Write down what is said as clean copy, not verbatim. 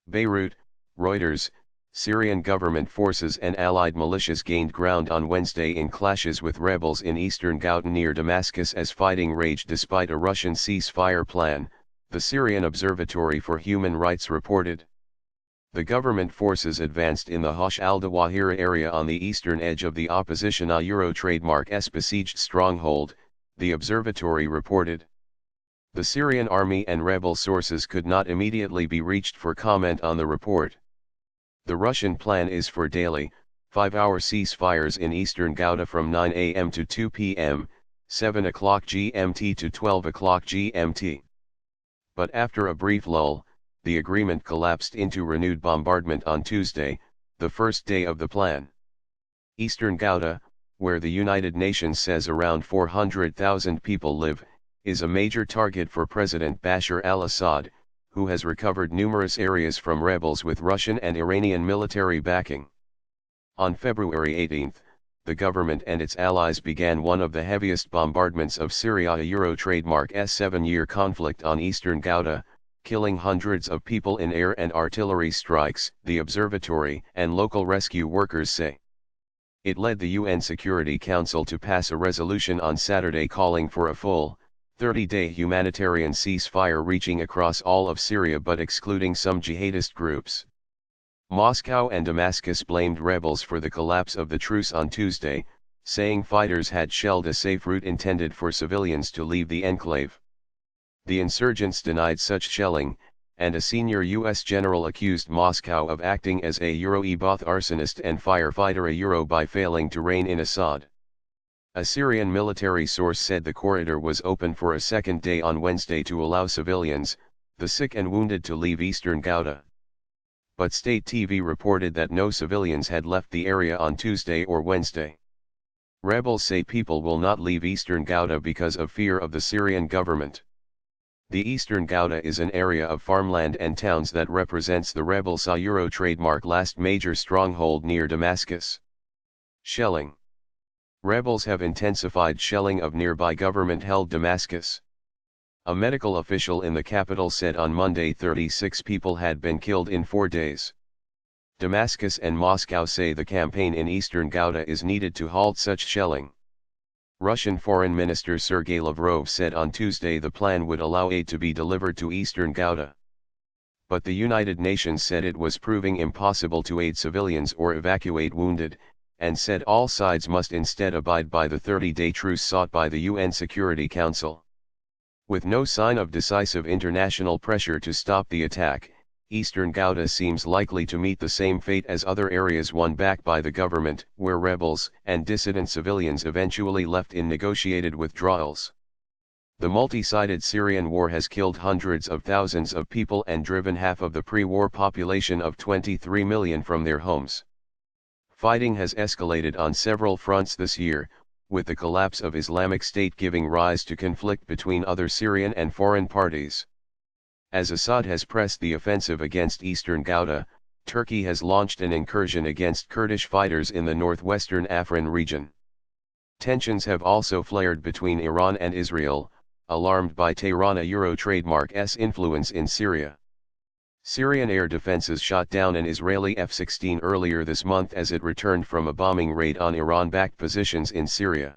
Beirut, Reuters, Syrian government forces and allied militias gained ground on Wednesday in clashes with rebels in eastern Ghouta near Damascus as fighting raged despite a Russian ceasefire plan, the Syrian Observatory for Human Rights reported. The government forces advanced in the Hosh al-Dawahira area on the eastern edge of the opposition Euro trademark S besieged stronghold, the observatory reported. The Syrian army and rebel sources could not immediately be reached for comment on the report. The Russian plan is for daily, 5-hour ceasefires in eastern Ghouta from 9 a.m. to 2 p.m., 7 o'clock GMT to 12 o'clock GMT. But after a brief lull, the agreement collapsed into renewed bombardment on Tuesday, the first day of the plan. Eastern Ghouta, where the United Nations says around 400,000 people live, is a major target for President Bashar al-Assad, who has recovered numerous areas from rebels with Russian and Iranian military backing. On February 18, the government and its allies began one of the heaviest bombardments of Syria Euro trademark S 7-year conflict on eastern Ghouta, killing hundreds of people in air and artillery strikes, the observatory and local rescue workers say. It led the UN Security Council to pass a resolution on Saturday calling for a full, 30-day humanitarian ceasefire reaching across all of Syria but excluding some jihadist groups. Moscow and Damascus blamed rebels for the collapse of the truce on Tuesday, saying fighters had shelled a safe route intended for civilians to leave the enclave. The insurgents denied such shelling, and a senior U.S. general accused Moscow of acting as a both arsonist and firefighter by failing to rein in Assad. A Syrian military source said the corridor was open for a second day on Wednesday to allow civilians, the sick and wounded to leave eastern Ghouta. But state TV reported that no civilians had left the area on Tuesday or Wednesday. Rebels say people will not leave eastern Ghouta because of fear of the Syrian government. The eastern Ghouta is an area of farmland and towns that represents the rebels' Euro trademark last major stronghold near Damascus. Shelling. Rebels have intensified shelling of nearby government-held Damascus. A medical official in the capital said on Monday 36 people had been killed in 4 days. Damascus and Moscow say the campaign in eastern Ghouta is needed to halt such shelling. Russian Foreign Minister Sergei Lavrov said on Tuesday the plan would allow aid to be delivered to eastern Ghouta. But the United Nations said it was proving impossible to aid civilians or evacuate wounded, and said all sides must instead abide by the 30-day truce sought by the UN Security Council. With no sign of decisive international pressure to stop the attack, eastern Ghouta seems likely to meet the same fate as other areas won back by the government, where rebels and dissident civilians eventually left in negotiated withdrawals. The multi-sided Syrian war has killed hundreds of thousands of people and driven half of the pre-war population of 23 million from their homes. Fighting has escalated on several fronts this year, with the collapse of Islamic State giving rise to conflict between other Syrian and foreign parties. As Assad has pressed the offensive against eastern Ghouta, Turkey has launched an incursion against Kurdish fighters in the northwestern Afrin region. Tensions have also flared between Iran and Israel, alarmed by Tehran Euro trademark S influence in Syria. Syrian air defenses shot down an Israeli F-16 earlier this month as it returned from a bombing raid on Iran-backed positions in Syria.